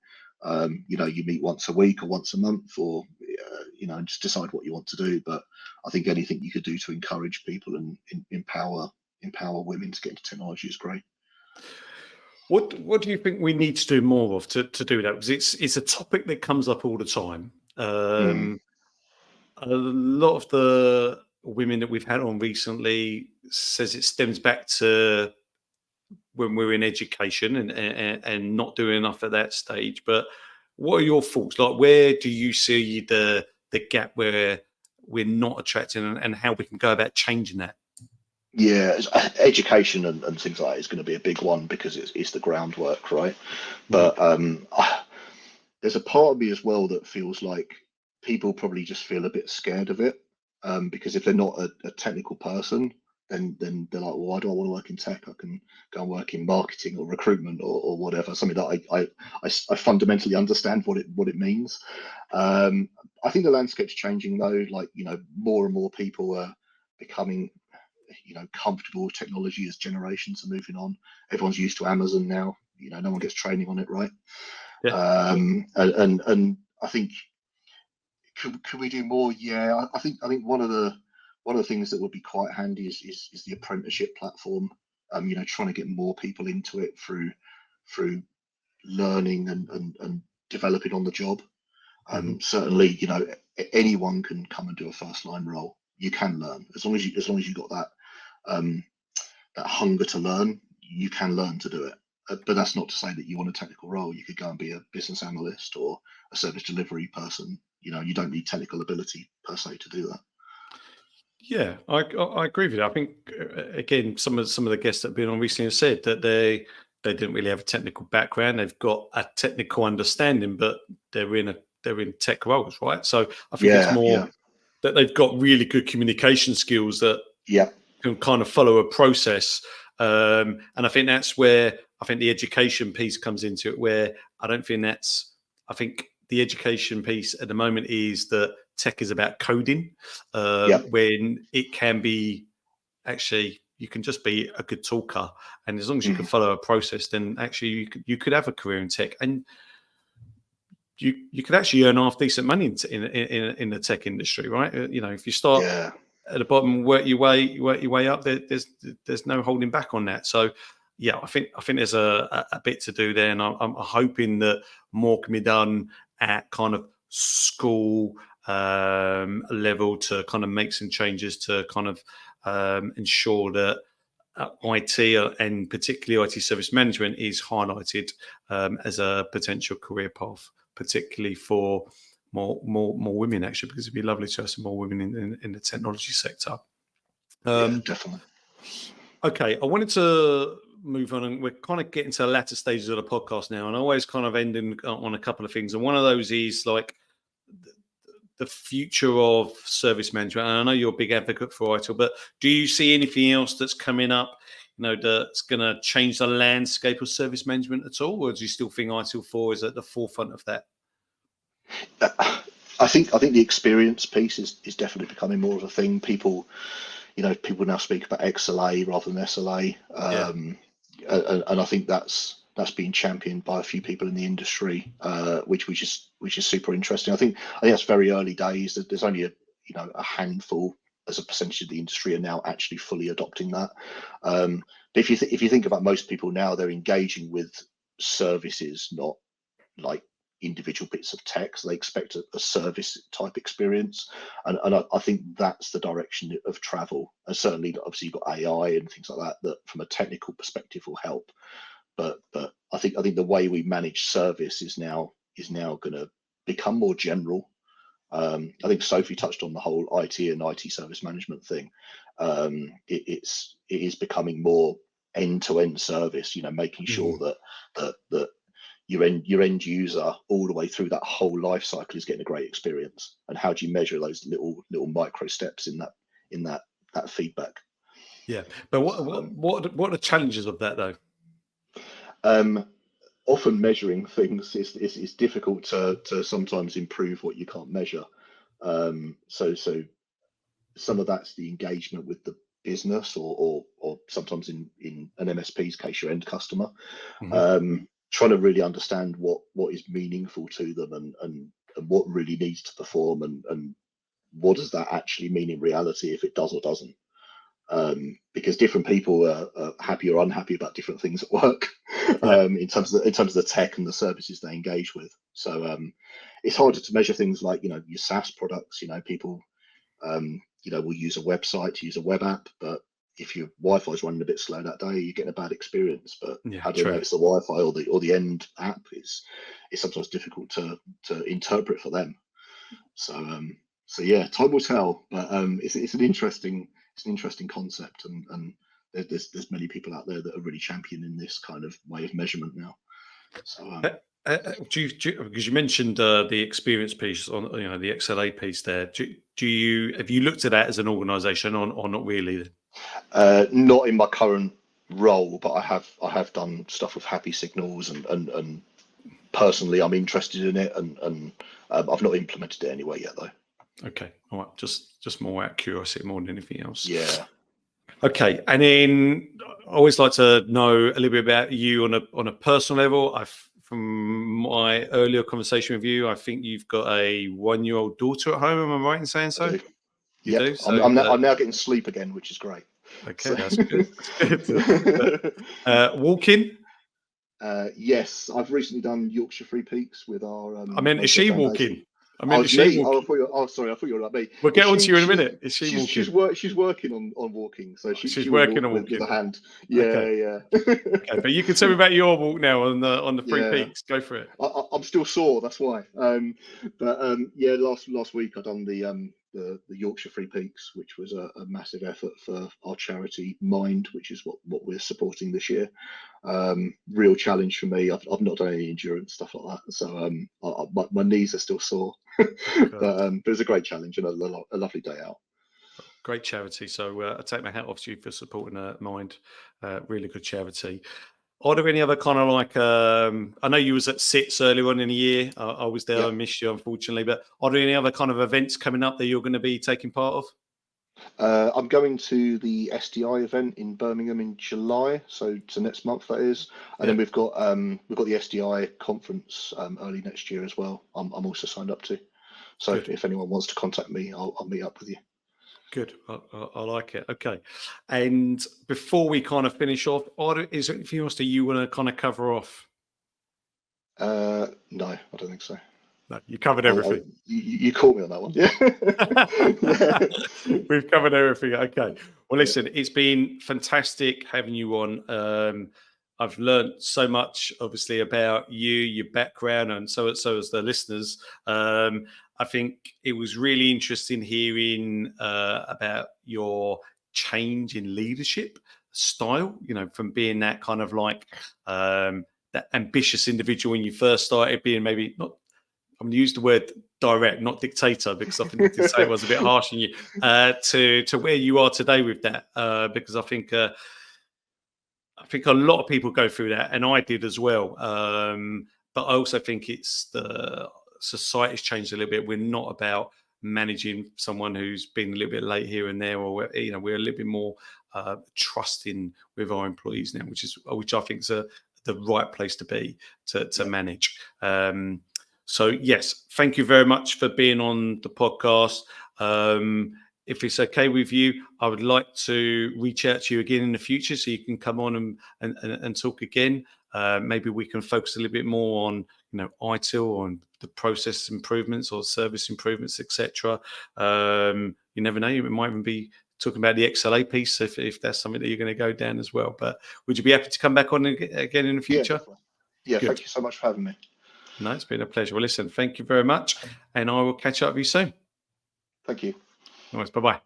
You meet once a week or once a month, or just decide what you want to do. But I think anything you could do to encourage people and empower women to get into technology is great. What do you think we need to do more of to do that? Because it's a topic that comes up all the time. Mm, A lot of the women that we've had on recently says it stems back to when we're in education and not doing enough at that stage. But what are your thoughts? Like, where do you see the gap where we're not attracting, and how we can go about changing that? yeah, education and things like that is going to be a big one because it's the groundwork, right? Mhm. But there's a part of me as well that feels like people probably just feel a bit scared of it, because if they're not a technical person, then they're like, well, why do I want to work in tech? I can go and work in marketing or recruitment or whatever. Something that I fundamentally understand what it means. I think the landscape's changing though. Like, more and more people are becoming comfortable with technology as generations are moving on. Everyone's used to Amazon now. No one gets training on it, right? Yeah. And I think, could we do more? Yeah, I think one of the things that would be quite handy is the apprenticeship platform. Trying to get more people into it through learning and developing on the job. Mhm. Certainly, anyone can come and do a first line role. You can learn as long as you got um, that hunger to learn. You can learn to do it. But that's not to say that you want a technical role. You could go and be a business analyst or a service delivery person. You don't need technical ability per se to do that. Yeah, I agree with you. I think again, some of the guests that have been on recently have said that they didn't really have a technical background. They've got a technical understanding, but they're in tech roles, right? So I think it's Yeah, more yeah, that they've got really good communication skills that yeah, can kind of follow a process. And I think that's where I think the education piece comes into it, where I don't think that's, I think the education piece at the moment is that tech is about coding, yeah, when it can be actually, you can just be a good talker. And as long as you can mhm, follow a process, then actually you could have a career in tech. And you could actually earn half decent money in the tech industry, right? If you start yeah, at the bottom and work your way up, there's no holding back on that. So yeah, I think there's a bit to do there, and I'm hoping that more can be done at kind of school level to kind of make some changes to kind of ensure that IT and particularly IT service management is highlighted as a potential career path, particularly for more women, actually, because it'd be lovely to have some more women in the technology sector. yeah, Um, definitely. okay, I wanted to move on, and we're kind of getting to the latter stages of the podcast now, and I always kind of end on a couple of things, and one of those is like the future of service management. And I know you're a big advocate for ITIL, but do you see anything else that's coming up, that's going to change the landscape of service management at all, or do you still think ITIL 4 is at the forefront of that? I think the experience piece is definitely becoming more of a thing. People now speak about XLA rather than SLA, Yeah. and I think that's been championed by a few people in the industry, which is super interesting. I think that's very early days. There's only a handful as a percentage of the industry are now actually fully adopting that. But if you think about most people now, they're engaging with services, not like individual bits of tech. So they expect a service type experience, and I think that's the direction of travel. And certainly, obviously, you've got AI and things like that that, from a technical perspective, will help. But I think the way we manage service is now going to become more general. I think Sophie touched on the whole IT and IT service management thing. It is becoming more end-to-end service. Making sure that your end user all the way through that whole life cycle is getting a great experience. And how do you measure those little micro steps in that feedback? Yeah, but what are the challenges of that though? Often measuring things is difficult to sometimes improve what you can't measure. So some of that's the engagement with the business, or sometimes in an MSP's case, your end customer. Trying to really understand what is meaningful to them, and what really needs to perform, and what does that actually mean in reality, if it does or doesn't. Because different people are happy or unhappy about different things at work, in terms of the tech and the services they engage with. So it's harder to measure things like your SaaS products. People will use a website to use a web app, but if your Wi-Fi is running a bit slow that day, you're getting a bad experience. But how do you know it's the Wi-Fi or the end app? Is sometimes difficult to interpret for them. So yeah, time will tell. But it's an interesting concept, and there's many people out there that are really championing this kind of way of measurement now. So because you mentioned the experience piece on the XLA piece there, have you looked at that as an organisation or not really? Not in my current role, but I have done stuff with Happy Signals, and personally I'm interested in it, and I've not implemented it anywhere yet though. Okay, all right, just more out of curiosity more than anything else. Yeah. Okay, and then I always like to know a little bit about you on a personal level. From my earlier conversation with you, I think you've got a 1-year-old daughter at home. Am I right in saying so? You do. So I'm now getting sleep again, which is great. Okay, that's good. That's good. Walking? Yes, I've recently done Yorkshire Free Peaks with our. I mean, is she walking? I mean, is me? she walking? Sorry, I thought you were like me. We'll get on to you in a minute. Is she walking? She's working on walking, so She's will working walk on walking with a hand. Yeah, okay. Yeah. Okay, but you can tell me about your walk now on the Free Peaks. Go for it. I'm still sore, that's why. Yeah, last week I done the Yorkshire Free Peaks, which was a massive effort for our charity Mind, which is what we're supporting this year. Real challenge for me. I've not done any endurance stuff like that, so my knees are still sore. But it was a great challenge and a lovely day out. Great charity. So I take my hat off to you for supporting Mind. Really good charity. Are there any other kind of like, I know you was at SITS earlier on in the year. I was there. I missed you, unfortunately. But are there any other kind of events coming up that you're going to be taking part of? I'm going to the SDI event in Birmingham in July, so next month that is, and then we've got the SDI conference early next year as well. I'm also signed up to, so if anyone wants to contact me, I'll meet up with you. Good, I like it. Okay, and before we kind of finish off, is there anything else that you want to kind of cover off? No, I don't think so. No, you covered everything. You caught me on that one. Yeah. We've covered everything. Okay. Well, listen, it's been fantastic having you on. I've learned so much, obviously, about you, your background, and so as the listeners. I think it was really interesting hearing about your change in leadership style, from being that kind of like that ambitious individual when you first started, being maybe not, I'm going to use the word direct, not dictator, because I think to say it was a bit harsh on you, to where you are today with that, because I think a lot of people go through that, and I did as well. But I also think it's the society's changed a little bit. We're not about managing someone who's been a little bit late here and there, or we're a little bit more trusting with our employees now, which I think is the right place to be to manage. So yes, thank you very much for being on the podcast. If it's okay with you, I would like to reach out to you again in the future so you can come on and talk again. Maybe we can focus a little bit more on ITIL on the process improvements or service improvements, etc. You never know, you might even be talking about the XLA piece if that's something that you're going to go down as well. But would you be happy to come back on again in the Yeah, future? definitely. Yeah, Good. thank you so much for having me. No, it's been a pleasure. Well, listen, thank you very much, and I will catch up with you soon. Thank you. Nice. Bye bye.